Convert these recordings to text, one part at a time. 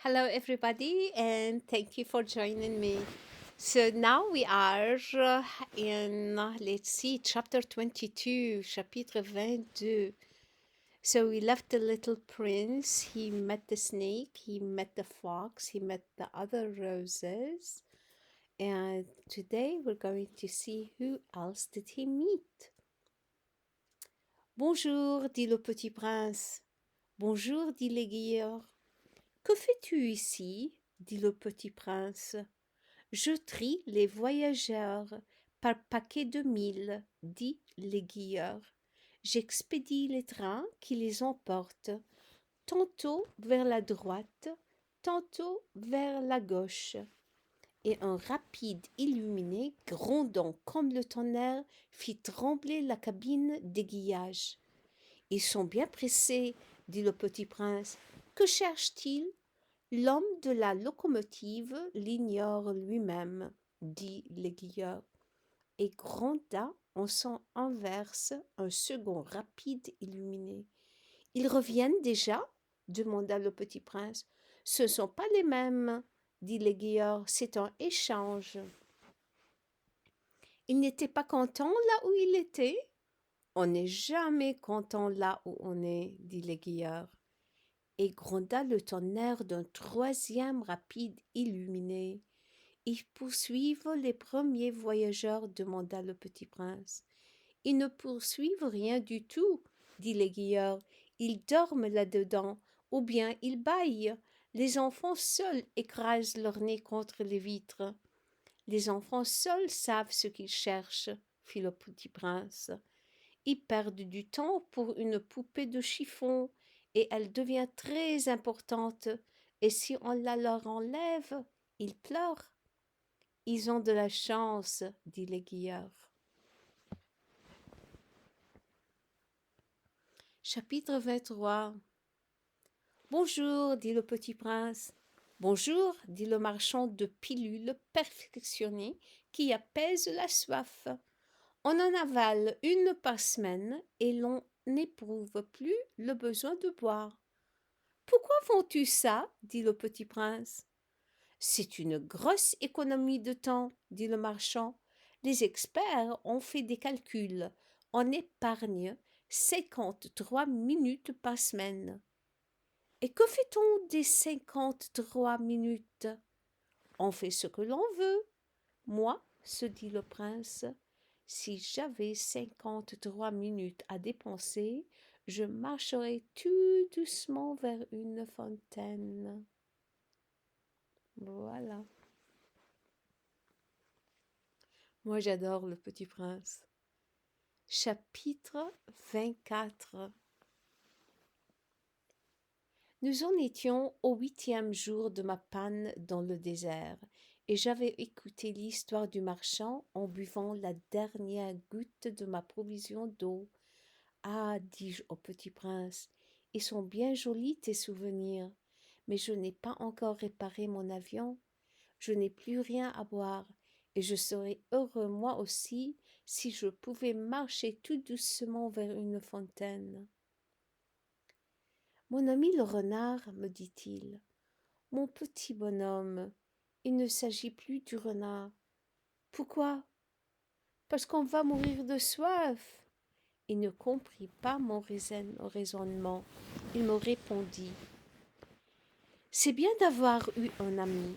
Hello, everybody, and thank you for joining me. So now we are in, let's see, chapter 22, chapitre 22. So we left the little prince, he met the snake, he met the fox, he met the other roses, and today we're going to see who else did he meet. Bonjour, dit le petit prince. Bonjour, dit l'aiguilleur. Que fais-tu ici? Dit le petit prince. Je trie les voyageurs par paquet de 1000, dit l'aiguilleur. J'expédie les trains qui les emportent, tantôt vers la droite, tantôt vers la gauche. Et un rapide illuminé, grondant comme le tonnerre, fit trembler la cabine d'aiguillage. Ils sont bien pressés, dit le petit prince. Que cherche-t-il? L'homme de la locomotive l'ignore lui-même, dit l'aiguilleur, et gronda en son inverse un second rapide illuminé. Ils reviennent déjà? Demanda le petit prince. Ce ne sont pas les mêmes, dit l'aiguilleur, c'est un échange. Il n'était pas content là où il était? On n'est jamais content là où on est, dit l'aiguilleur, et gronda le tonnerre d'un troisième rapide illuminé. Ils poursuivent les premiers voyageurs, demanda le petit prince. Ils ne poursuivent rien du tout, dit l'aiguilleur. Ils dorment là-dedans, ou bien ils bâillent. Les enfants seuls écrasent leur nez contre les vitres. Les enfants seuls savent ce qu'ils cherchent, fit le petit prince. Ils perdent du temps pour une poupée de chiffon, et elle devient très importante, et si on la leur enlève, ils pleurent. Ils ont de la chance, dit l'aiguilleur. Chapitre 23. Bonjour, dit le petit prince. Bonjour, dit le marchand de pilules perfectionnées qui apaisent la soif. On en avale une par semaine et l'on n'éprouve plus le besoin de boire. Pourquoi vends-tu ça? Dit le petit prince. C'est une grosse économie de temps, dit le marchand. Les experts ont fait des calculs. On épargne 53 minutes par semaine. Et que fait-on des 53 minutes? On fait ce que l'on veut. Moi, se dit le prince, si j'avais 53 minutes à dépenser, je marcherais tout doucement vers une fontaine. Voilà. Moi, j'adore Le Petit Prince. Chapitre 24. Nous en étions au 8e jour de ma panne dans le désert, et j'avais écouté l'histoire du marchand en buvant la dernière goutte de ma provision d'eau. Ah, dis-je au petit prince, ils sont bien jolis tes souvenirs, mais je n'ai pas encore réparé mon avion. Je n'ai plus rien à boire, et je serais heureux moi aussi si je pouvais marcher tout doucement vers une fontaine. Mon ami le renard, me dit-il, mon petit bonhomme, il ne s'agit plus du renard. Pourquoi? Parce qu'on va mourir de soif. Il ne comprit pas mon raisonnement. Il me répondit, c'est bien d'avoir eu un ami,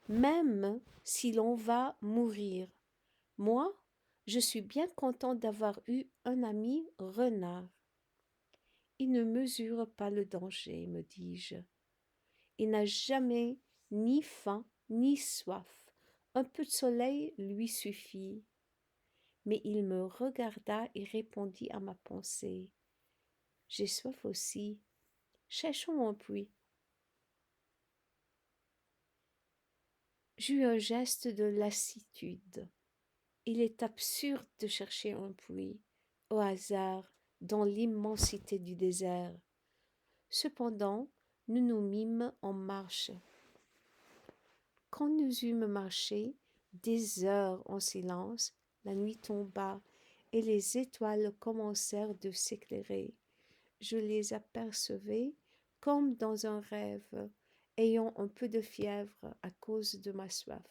même si l'on va mourir. Moi, je suis bien content d'avoir eu un ami renard. Il ne mesure pas le danger, me dis-je. Il n'a jamais ni faim ni soif. Un peu de soleil lui suffit. Mais il me regarda et répondit à ma pensée. J'ai soif aussi. Cherchons un puits. J'eus un geste de lassitude. Il est absurde de chercher un puits, au hasard, dans l'immensité du désert. Cependant, nous nous mîmes en marche. Quand nous eûmes marché des heures en silence, la nuit tomba et les étoiles commencèrent de s'éclairer. Je les apercevais comme dans un rêve, ayant un peu de fièvre à cause de ma soif.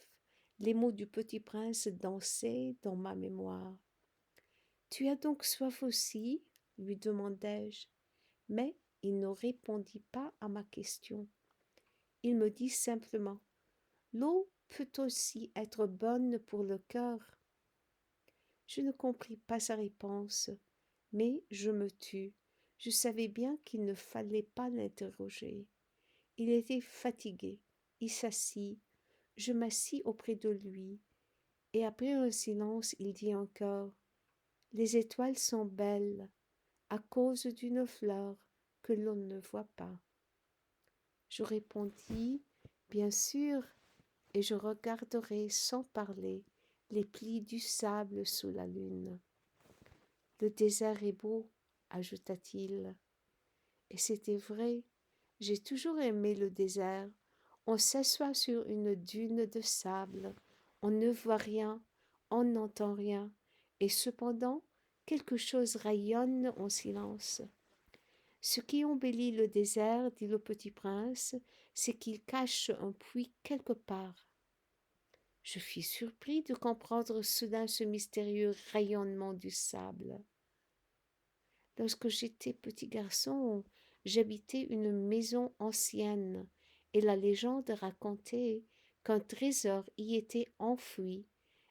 Les mots du petit prince dansaient dans ma mémoire. Tu as donc soif aussi? Lui demandai-je, mais il ne répondit pas à ma question. Il me dit simplement: l'eau peut aussi être bonne pour le cœur. Je ne compris pas sa réponse, mais je me tus. Je savais bien qu'il ne fallait pas l'interroger. Il était fatigué. Il s'assit. Je m'assis auprès de lui, et après un silence, il dit encore: les étoiles sont belles à cause d'une fleur que l'on ne voit pas. Je répondis: bien sûr, et je regarderai sans parler les plis du sable sous la lune. Le désert est beau, ajouta-t-il. Et c'était vrai. J'ai toujours aimé le désert. On s'assoit sur une dune de sable, on ne voit rien, on n'entend rien, et cependant quelque chose rayonne en silence. Ce qui embellit le désert, dit le petit prince, c'est qu'il cache un puits quelque part. Je fus surpris de comprendre soudain ce mystérieux rayonnement du sable. Lorsque j'étais petit garçon, j'habitais une maison ancienne, et la légende racontait qu'un trésor y était enfoui.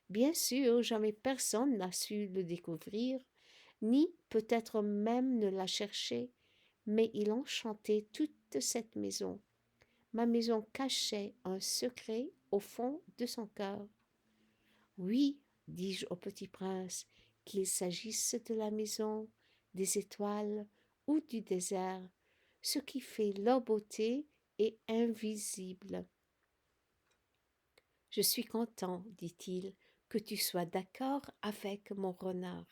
Bien sûr, jamais personne n'a su le découvrir, ni peut-être même ne l'a cherché, mais il enchantait toute cette maison. Ma maison cachait un secret au fond de son cœur. Oui, dis-je au petit prince, qu'il s'agisse de la maison, des étoiles ou du désert, ce qui fait leur beauté est invisible. Je suis content, dit-il, que tu sois d'accord avec mon renard.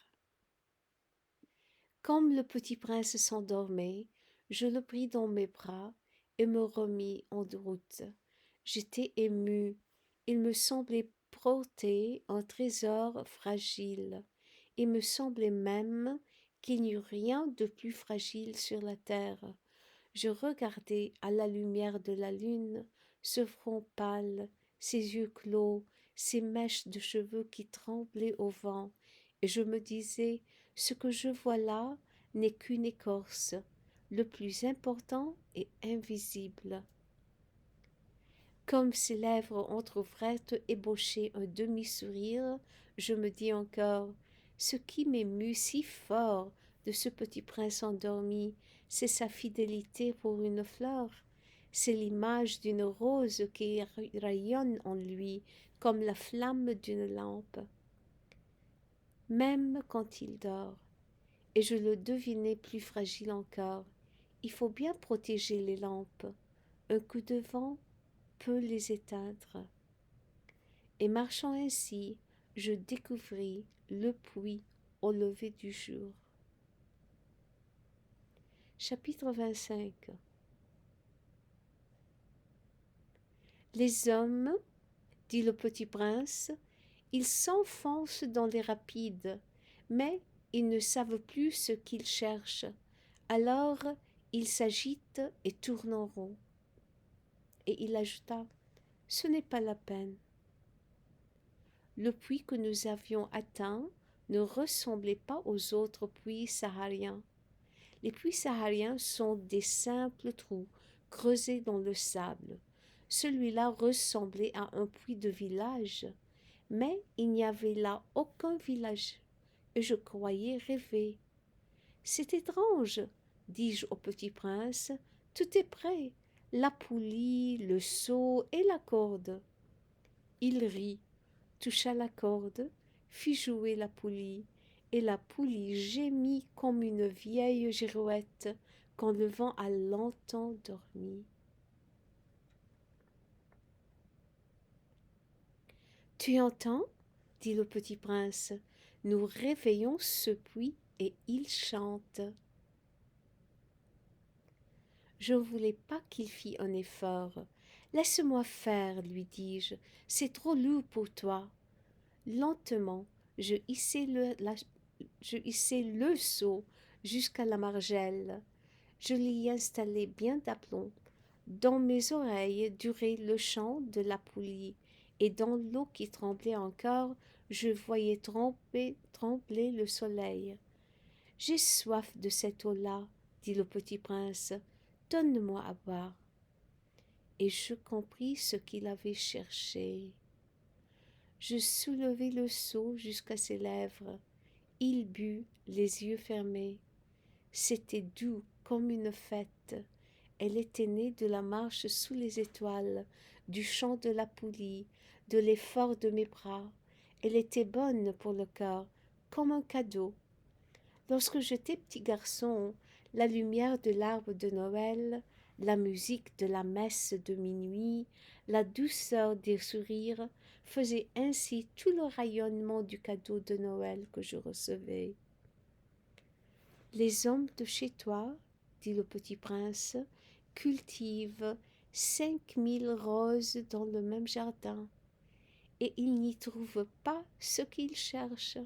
Comme le petit prince s'endormait, je le pris dans mes bras et me remis en route. J'étais ému. Il me semblait porter un trésor fragile. Il me semblait même qu'il n'y eût rien de plus fragile sur la terre. Je regardais à la lumière de la lune ce front pâle, ses yeux clos, ces mèches de cheveux qui tremblaient au vent, et je me disais: ce que je vois là n'est qu'une écorce, le plus important est invisible. Comme ses lèvres entr'ouvertes ébauchaient un demi-sourire, je me dis encore: ce qui m'émut si fort de ce petit prince endormi, c'est sa fidélité pour une fleur, c'est l'image d'une rose qui rayonne en lui comme la flamme d'une lampe. Même quand il dort, et je le devinais plus fragile encore, il faut bien protéger les lampes. Un coup de vent peut les éteindre. Et marchant ainsi, je découvris le puits au lever du jour. Chapitre 25. Les hommes, dit le petit prince, ils s'enfoncent dans les rapides, mais ils ne savent plus ce qu'ils cherchent. Alors ils s'agitent et tournent en rond. Et il ajouta: ce n'est pas la peine. Le puits que nous avions atteint ne ressemblait pas aux autres puits sahariens. Les puits sahariens sont des simples trous creusés dans le sable. Celui-là ressemblait à un puits de village, mais il n'y avait là aucun village, et je croyais rêver. C'est étrange, dis-je au petit prince, tout est prêt, la poulie, le seau et la corde. Il rit, toucha la corde, fit jouer la poulie, et la poulie gémit comme une vieille girouette quand le vent a longtemps dormi. Tu entends? Dit le petit prince. Nous réveillons ce puits et il chante. Je ne voulais pas qu'il fît un effort. Laisse-moi faire, lui dis-je, c'est trop lourd pour toi. Lentement, je hissai le seau jusqu'à la margelle. Je l'y installai bien d'aplomb. Dans mes oreilles durait le chant de la poulie, et dans l'eau qui tremblait encore, je voyais trembler le soleil. J'ai soif de cette eau-là, dit le petit prince. Donne-moi à boire. Et je compris ce qu'il avait cherché. Je soulevai le seau jusqu'à ses lèvres. Il but, les yeux fermés. C'était doux comme une fête. Elle était née de la marche sous les étoiles, du chant de la poulie, de l'effort de mes bras. Elle était bonne pour le cœur, comme un cadeau. Lorsque j'étais petit garçon, la lumière de l'arbre de Noël, la musique de la messe de minuit, la douceur des sourires faisaient ainsi tout le rayonnement du cadeau de Noël que je recevais. Les hommes de chez toi, dit le petit prince, cultivent 5000 roses dans le même jardin, et ils n'y trouvent pas ce qu'ils cherchent.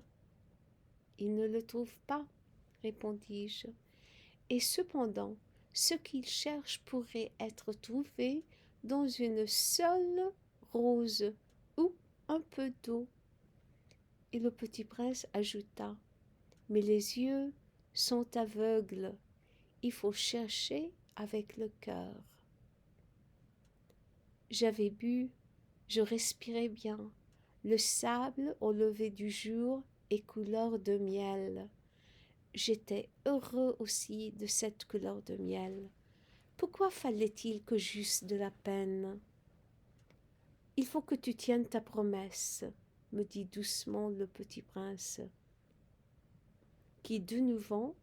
Ils ne le trouvent pas, répondis-je. Et cependant, ce qu'ils cherchent pourrait être trouvé dans une seule rose ou un peu d'eau. Et le petit prince ajouta, mais les yeux sont aveugles, il faut chercher avec le cœur. J'avais bu, je respirais bien. Le sable au lever du jour est couleur de miel. J'étais heureux aussi de cette couleur de miel. Pourquoi fallait-il que j'eusse de la peine? Il faut que tu tiennes ta promesse, me dit doucement le petit prince, qui de nouveau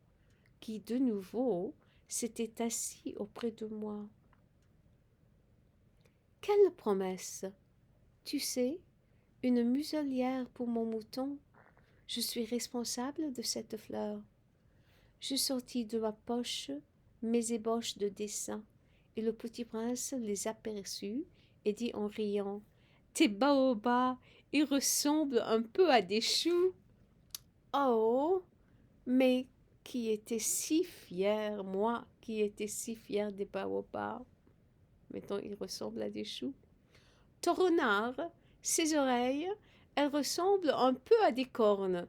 s'était assis auprès de moi. Quelle promesse? Tu sais, une muselière pour mon mouton. Je suis responsable de cette fleur. Je sortis de ma poche mes ébauches de dessin, et le petit prince les aperçut et dit en riant, tes baobabs, ils ressemblent un peu à des choux. Oh, mais qui était si fier, moi qui étais si fier des baobabs. Maintenant, ils ressemblent à des choux. Ton renard, ses oreilles, elles ressemblent un peu à des cornes.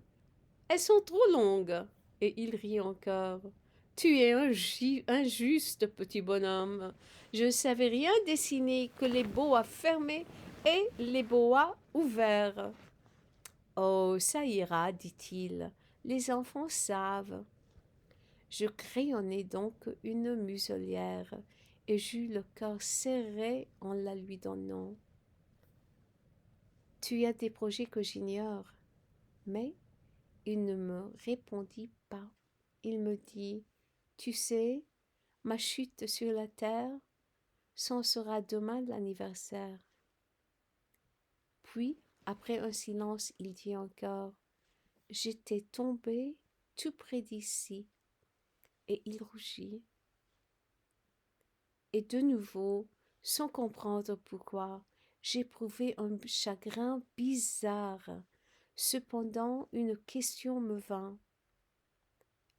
Elles sont trop longues. Et il rit encore. Tu es injuste, petit bonhomme. Je ne savais rien dessiner que les boas fermés et les boas ouverts. Oh, ça ira, dit-il. Les enfants savent. Je crayonnai donc une muselière et j'eus le cœur serré en la lui donnant. Tu as des projets que j'ignore. Mais il ne me répondit pas. Il me dit, tu sais, ma chute sur la terre, c'en sera demain l'anniversaire. Puis, après un silence, il dit encore, j'étais tombé tout près d'ici. Et il rougit. Et de nouveau, sans comprendre pourquoi, j'éprouvais un chagrin bizarre. Cependant, une question me vint.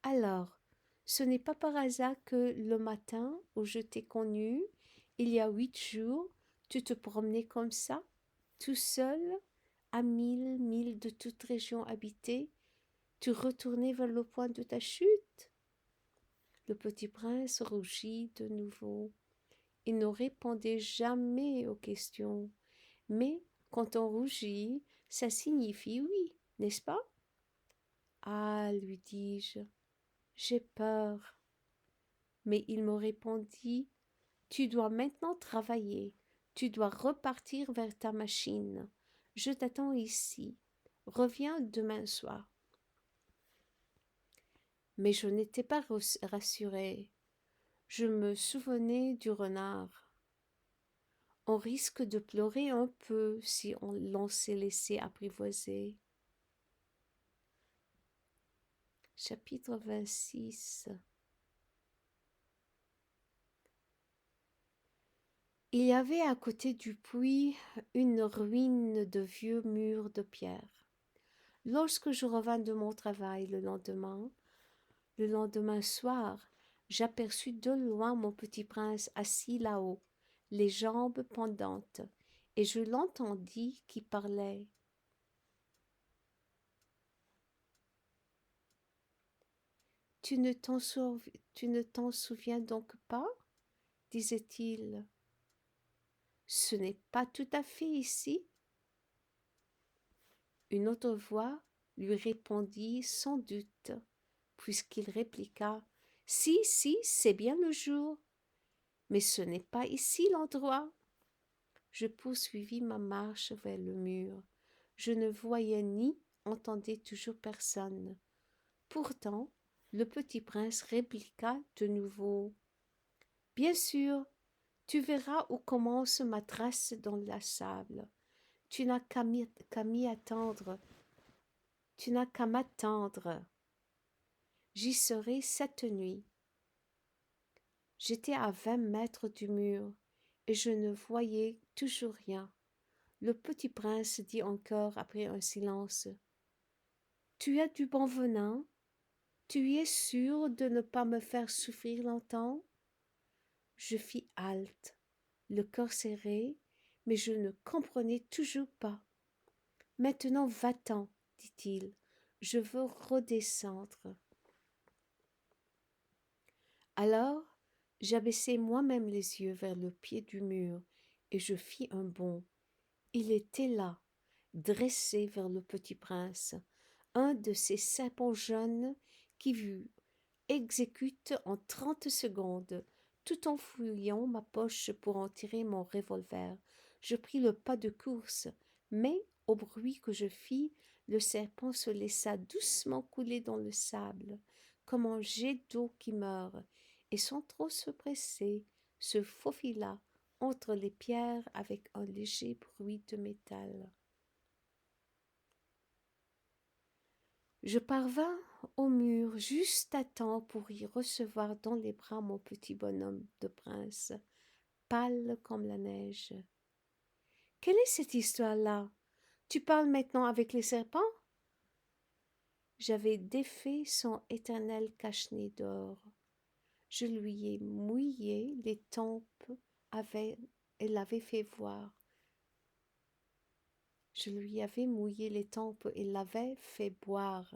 Alors, ce n'est pas par hasard que le matin où je t'ai connu, il y a 8 jours, tu te promenais comme ça, tout seul, à 1000 milles de toute région habitée, tu retournais vers le point de ta chute? Le petit prince rougit de nouveau. Il ne répondait jamais aux questions. Mais quand on rougit, ça signifie oui, n'est-ce pas? Ah, lui dis-je, j'ai peur. Mais il me répondit, tu dois maintenant travailler, tu dois repartir vers ta machine. Je t'attends ici. Reviens demain soir. Mais je n'étais pas rassurée. Je me souvenais du renard. On risque de pleurer un peu si l'on s'est laissé apprivoiser. Chapitre 26. Il y avait à côté du puits une ruine de vieux murs de pierre. Lorsque je revins de mon travail le lendemain soir, J'aperçus de loin mon petit prince assis là-haut, les jambes pendantes, et je l'entendis qui parlait. Tu ne t'en souviens donc pas? Disait-il. Ce n'est pas tout à fait ici. Une autre voix lui répondit sans doute, puisqu'il répliqua. Si, si, c'est bien le jour, mais ce n'est pas ici l'endroit. Je poursuivis ma marche vers le mur. Je ne voyais ni entendais toujours personne. Pourtant, le petit prince répliqua de nouveau. Bien sûr, tu verras où commence ma trace dans la sable. Tu n'as qu'à m'y attendre. Tu n'as qu'à m'attendre. J'y serai cette nuit. J'étais à 20 mètres du mur, et je ne voyais toujours rien. Le petit prince dit encore après un silence. Tu as du bon venin? Tu es sûr de ne pas me faire souffrir longtemps? Je fis halte, le cœur serré, mais je ne comprenais toujours pas. Maintenant va-t'en, dit-il, je veux redescendre. Alors, j'abaissai moi-même les yeux vers le pied du mur, et je fis un bond. Il était là, dressé vers le petit prince, un de ces serpents jeunes qui exécutent en 30 secondes. Tout en fouillant ma poche pour en tirer mon revolver, je pris le pas de course, mais au bruit que je fis, le serpent se laissa doucement couler dans le sable, comme un jet d'eau qui meurt, et sans trop se presser, se faufila entre les pierres avec un léger bruit de métal. Je parvins au mur juste à temps pour y recevoir dans les bras mon petit bonhomme de prince, pâle comme la neige. Quelle est cette histoire-là? Tu parles maintenant avec les serpents? J'avais défait son éternel cache-nez d'or. Je lui ai mouillé les tempes et l'avais fait voir. Je lui avais mouillé les tempes et l'avais fait boire.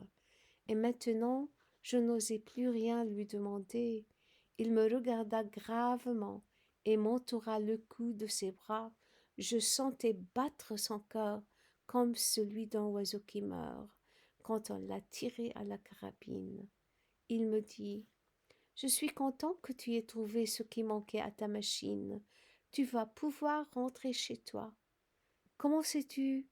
Et maintenant, je n'osais plus rien lui demander. Il me regarda gravement et m'entoura le cou de ses bras. Je sentais battre son cœur comme celui d'un oiseau qui meurt quand on l'a tiré à la carabine. Il me dit: Je suis content que tu aies trouvé ce qui manquait à ta machine. Tu vas pouvoir rentrer chez toi. Comment sais-tu?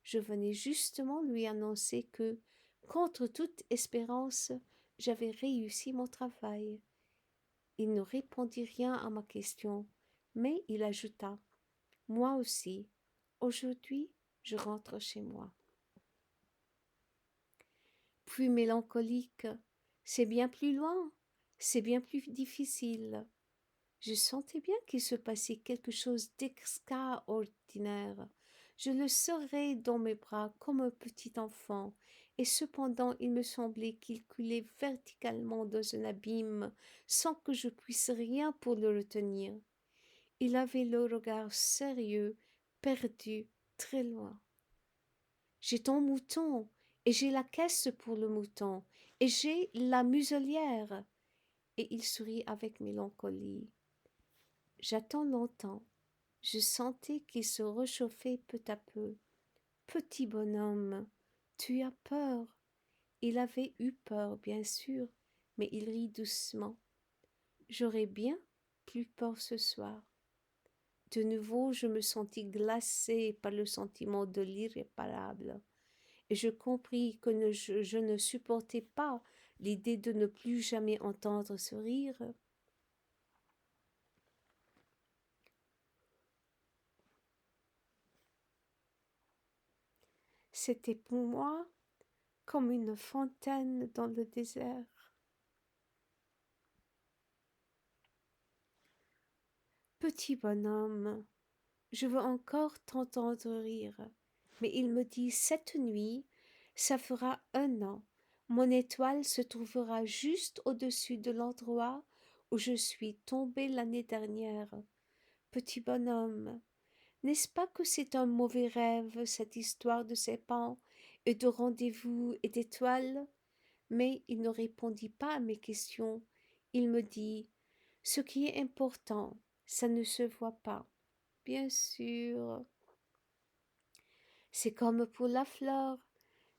Je venais justement lui annoncer que, contre toute espérance, j'avais réussi mon travail. Il ne répondit rien à ma question, mais il ajouta: Moi aussi, aujourd'hui, je rentre chez moi. Puis mélancolique: C'est bien plus loin, c'est bien plus difficile. Je sentais bien qu'il se passait quelque chose d'extraordinaire. Je le serrais dans mes bras comme un petit enfant, et cependant il me semblait qu'il coulait verticalement dans un abîme sans que je puisse rien pour le retenir. Il avait le regard sérieux, perdu, très loin. J'ai ton mouton, et j'ai la caisse pour le mouton, et j'ai la muselière. Et il sourit avec mélancolie. J'attends longtemps. Je sentais qu'il se réchauffait peu à peu. Petit bonhomme, tu as peur. Il avait eu peur, bien sûr, mais il rit doucement. J'aurais bien plus peur ce soir. De nouveau, je me sentis glacée par le sentiment de l'irréparable, et je compris que je ne supportais pas l'idée de ne plus jamais entendre ce rire. C'était pour moi comme une fontaine dans le désert. Petit bonhomme, je veux encore t'entendre rire, mais il me dit cette nuit, ça fera 1 an. Mon étoile se trouvera juste au-dessus de l'endroit où je suis tombée l'année dernière. Petit bonhomme, n'est-ce pas que c'est un mauvais rêve, cette histoire de serpents et de rendez-vous et d'étoiles? Mais il ne répondit pas à mes questions. Il me dit, ce qui est important, ça ne se voit pas. Bien sûr. C'est comme pour la fleur.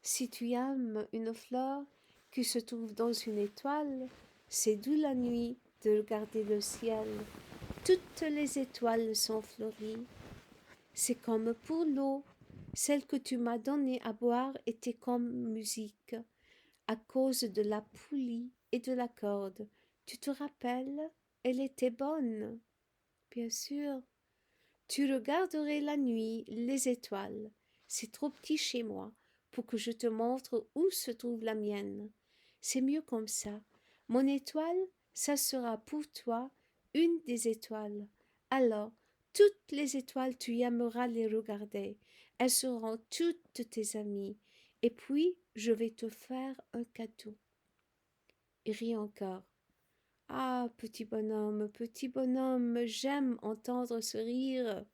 Si tu aimes une fleur qui se trouve dans une étoile, c'est doux la nuit de regarder le ciel. Toutes les étoiles sont fleuries. C'est comme pour l'eau. Celle que tu m'as donnée à boire était comme musique, à cause de la poulie et de la corde. Tu te rappelles? Elle était bonne. Bien sûr. Tu regarderais la nuit les étoiles. C'est trop petit chez moi pour que je te montre où se trouve la mienne. C'est mieux comme ça. Mon étoile, ça sera pour toi une des étoiles. Alors, toutes les étoiles, tu aimeras les regarder. Elles seront toutes tes amies. Et puis, je vais te faire un cadeau. Il rit encore. Ah, petit bonhomme, j'aime entendre ce rire.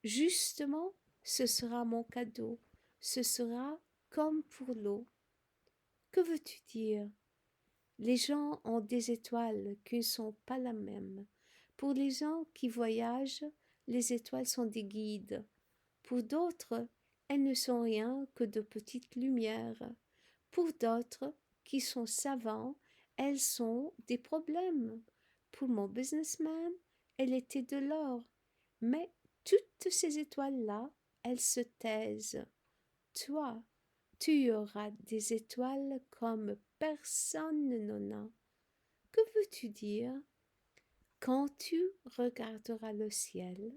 Justement, ce sera mon cadeau. Ce sera comme pour l'eau. Que veux-tu dire? Les gens ont des étoiles qui ne sont pas la même. Pour les gens qui voyagent, les étoiles sont des guides. Pour d'autres, elles ne sont rien que de petites lumières. Pour d'autres, qui sont savants, elles sont des problèmes. Pour mon businessman, elle était de l'or. Mais toutes ces étoiles-là, elles se taisent. Toi, tu auras des étoiles comme personne n'en a. Que veux-tu dire? Quand tu regarderas le ciel,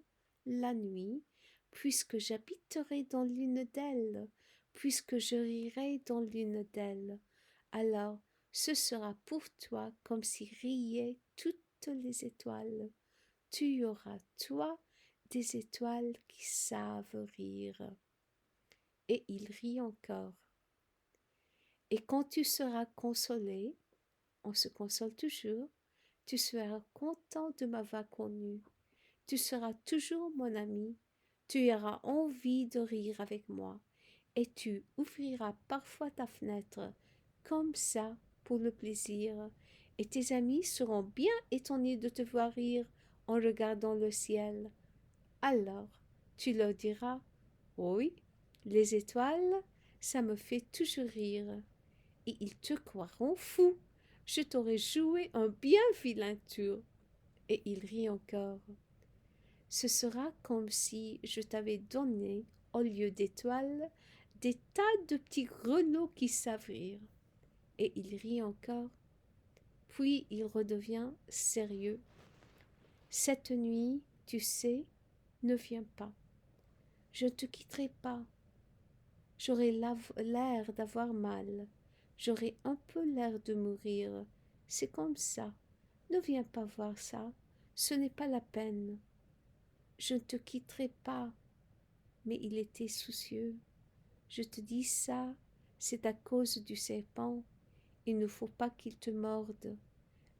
la nuit, puisque j'habiterai dans l'une d'elles, puisque je rirai dans l'une d'elles, alors ce sera pour toi comme si riaient toutes les étoiles. Tu auras, toi, des étoiles qui savent rire. Et il rit encore. Et quand tu seras consolé, on se console toujours, tu seras content de m'avoir connu. Tu seras toujours mon ami. Tu auras envie de rire avec moi. Et tu ouvriras parfois ta fenêtre, comme ça, pour le plaisir. Et tes amis seront bien étonnés de te voir rire en regardant le ciel. Alors, tu leur diras, oui, les étoiles, ça me fait toujours rire. Et ils te croiront fou. Je t'aurais joué un bien vilain tour. Et il rit encore. Ce sera comme si je t'avais donné, au lieu d'étoiles, des tas de petits grelots qui savent rire. Et il rit encore. Puis il redevient sérieux. Cette nuit, tu sais, ne viens pas. Je ne te quitterai pas. J'aurai l'air d'avoir mal. J'aurai un peu l'air de mourir. C'est comme ça. Ne viens pas voir ça. Ce n'est pas la peine. Je ne te quitterai pas. Mais il était soucieux. Je te dis ça, c'est à cause du serpent. Il ne faut pas qu'il te morde.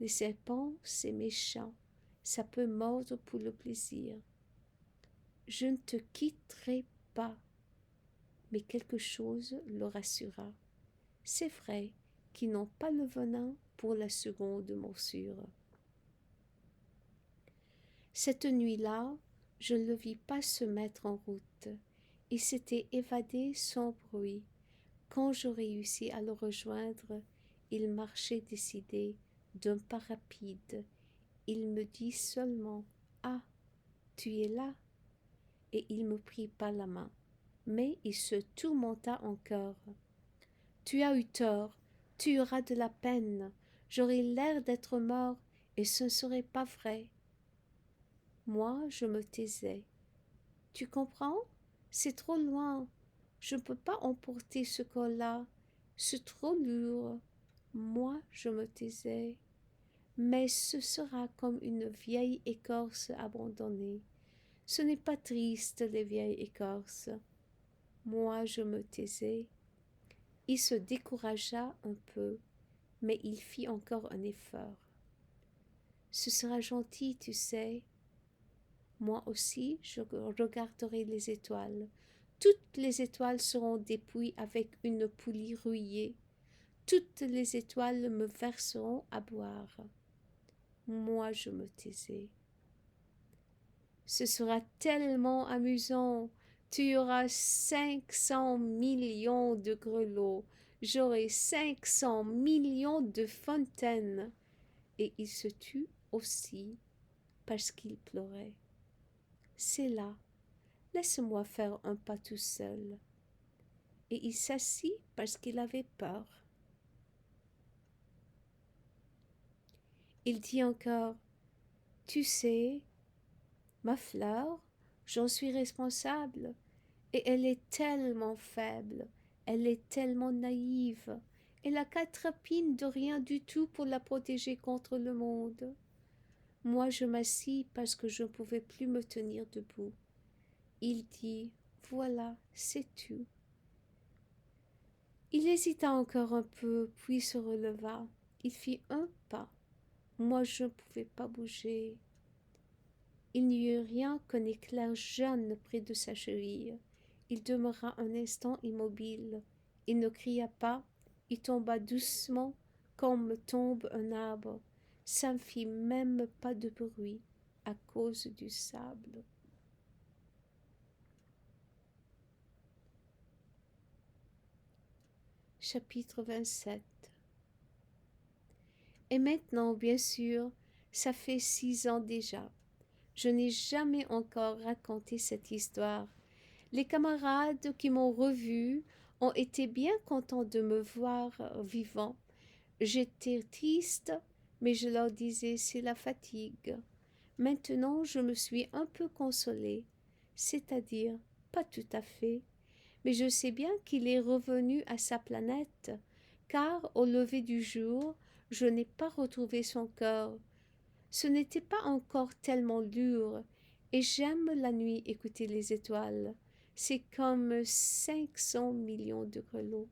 Les serpents, c'est méchant. Ça peut mordre pour le plaisir. Je ne te quitterai pas. Mais quelque chose le rassura. C'est vrai qu'ils n'ont pas le venin pour la seconde morsure. Cette nuit-là, je ne le vis pas se mettre en route. Il s'était évadé sans bruit. Quand je réussis à le rejoindre, il marchait décidé, d'un pas rapide. Il me dit seulement « Ah, tu es là ?» et il me prit par la main. Mais il se tourmenta encore. « Tu as eu tort, tu auras de la peine, j'aurai l'air d'être mort et ce ne serait pas vrai. » Moi, je me taisais. « Tu comprends? C'est trop loin. Je ne peux pas emporter ce corps-là. C'est trop lourd. » Moi, je me taisais. « Mais ce sera comme une vieille écorce abandonnée. Ce n'est pas triste, les vieilles écorces. » Moi, je me taisais. Il se découragea un peu, mais il fit encore un effort. Ce sera gentil, tu sais. Moi aussi, je regarderai les étoiles. Toutes les étoiles seront dépouillées avec une poulie rouillée. Toutes les étoiles me verseront à boire. Moi, je me taisais. Ce sera tellement amusant. Tu auras 500 millions de grelots. J'aurai 500 millions de fontaines. Et il se tut aussi parce qu'il pleurait. C'est là. Laisse-moi faire un pas tout seul. Et il s'assit parce qu'il avait peur. Il dit encore, tu sais, ma fleur, j'en suis responsable, et elle est tellement faible, elle est tellement naïve, elle a quatre épines de rien du tout pour la protéger contre le monde. Moi je m'assis parce que je ne pouvais plus me tenir debout. Il dit, voilà, c'est tout. Il hésita encore un peu, puis se releva. Il fit un pas. Moi je ne pouvais pas bouger. Il n'y eut rien qu'un éclair jaune près de sa cheville. Il demeura un instant immobile. Il ne cria pas. Il tomba doucement comme tombe un arbre. Ça ne fit même pas de bruit à cause du sable. Chapitre 27. Et maintenant, bien sûr, ça fait 6 ans déjà. Je n'ai jamais encore raconté cette histoire. Les camarades qui m'ont revu ont été bien contents de me voir vivant. J'étais triste, mais je leur disais c'est la fatigue. Maintenant je me suis un peu consolée, c'est-à-dire pas tout à fait, mais je sais bien qu'il est revenu à sa planète, car au lever du jour, je n'ai pas retrouvé son corps. Ce n'était pas encore tellement dur, et j'aime la nuit écouter les étoiles. C'est comme 500 millions de grelots.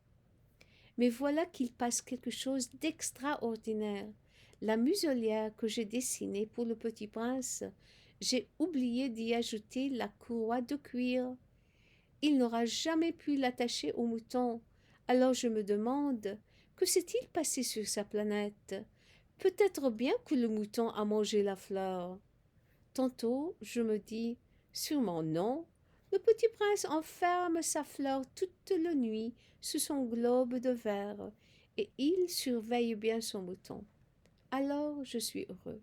Mais voilà qu'il passe quelque chose d'extraordinaire. La muselière que j'ai dessinée pour le petit prince, j'ai oublié d'y ajouter la courroie de cuir. Il n'aura jamais pu l'attacher au mouton. Alors je me demande, que s'est-il passé sur sa planète? Peut-être bien que le mouton a mangé la fleur. Tantôt je me dis, sûrement non. Le petit prince enferme sa fleur toute la nuit sous son globe de verre, et il surveille bien son mouton. Alors je suis heureux,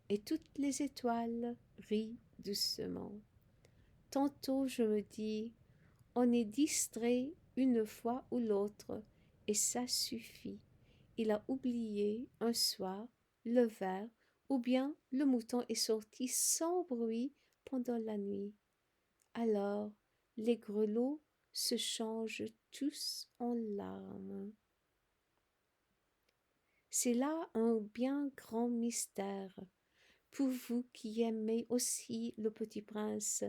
et toutes les étoiles rient doucement. Tantôt je me dis, on est distrait une fois ou l'autre, et ça suffit. Il a oublié un soir le verre, ou bien le mouton est sorti sans bruit pendant la nuit. Alors les grelots se changent tous en larmes. C'est là un bien grand mystère. Pour vous qui aimez aussi le petit prince,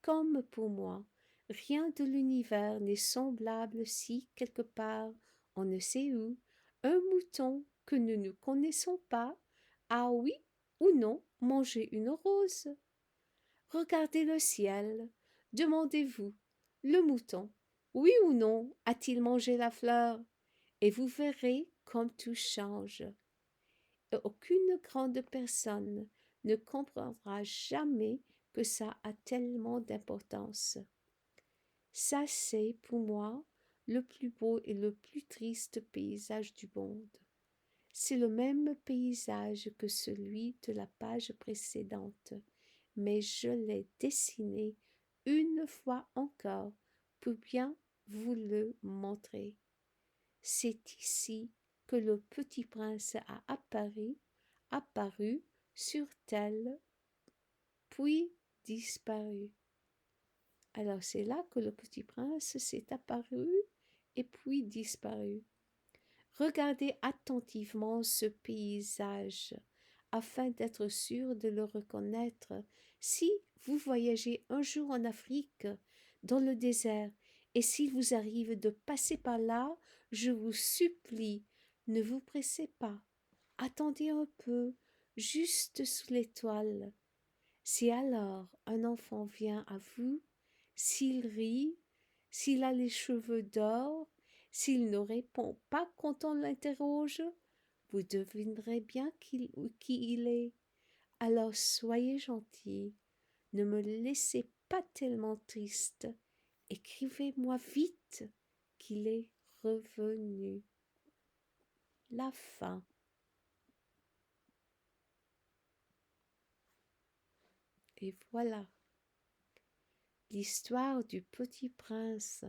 comme pour moi, rien de l'univers n'est semblable si, quelque part, on ne sait où, un mouton que nous ne connaissons pas a oui ou non mangé une rose. Regardez le ciel, demandez-vous, le mouton, oui ou non, a-t-il mangé la fleur? Et vous verrez comme tout change. Et aucune grande personne ne comprendra jamais que ça a tellement d'importance. Ça, c'est pour moi le plus beau et le plus triste paysage du monde. C'est le même paysage que celui de la page précédente, mais je l'ai dessiné une fois encore pour bien vous le montrer. C'est ici que le petit prince a apparu sur terre, puis disparu. Alors c'est là que le petit prince s'est apparu et puis disparu. Regardez attentivement ce paysage afin d'être sûr de le reconnaître. Si vous voyagez un jour en Afrique, dans le désert, Et s'il vous arrive de passer par là, je vous supplie, ne vous pressez pas. Attendez un peu, juste sous l'étoile. Si alors un enfant vient à vous, s'il rit, s'il a les cheveux d'or, s'il ne répond pas quand on l'interroge, vous devinerez bien qui il est. Alors soyez gentil, ne me laissez pas tellement triste. Écrivez-moi vite qu'il est revenu. La fin. Et voilà l'histoire du petit prince.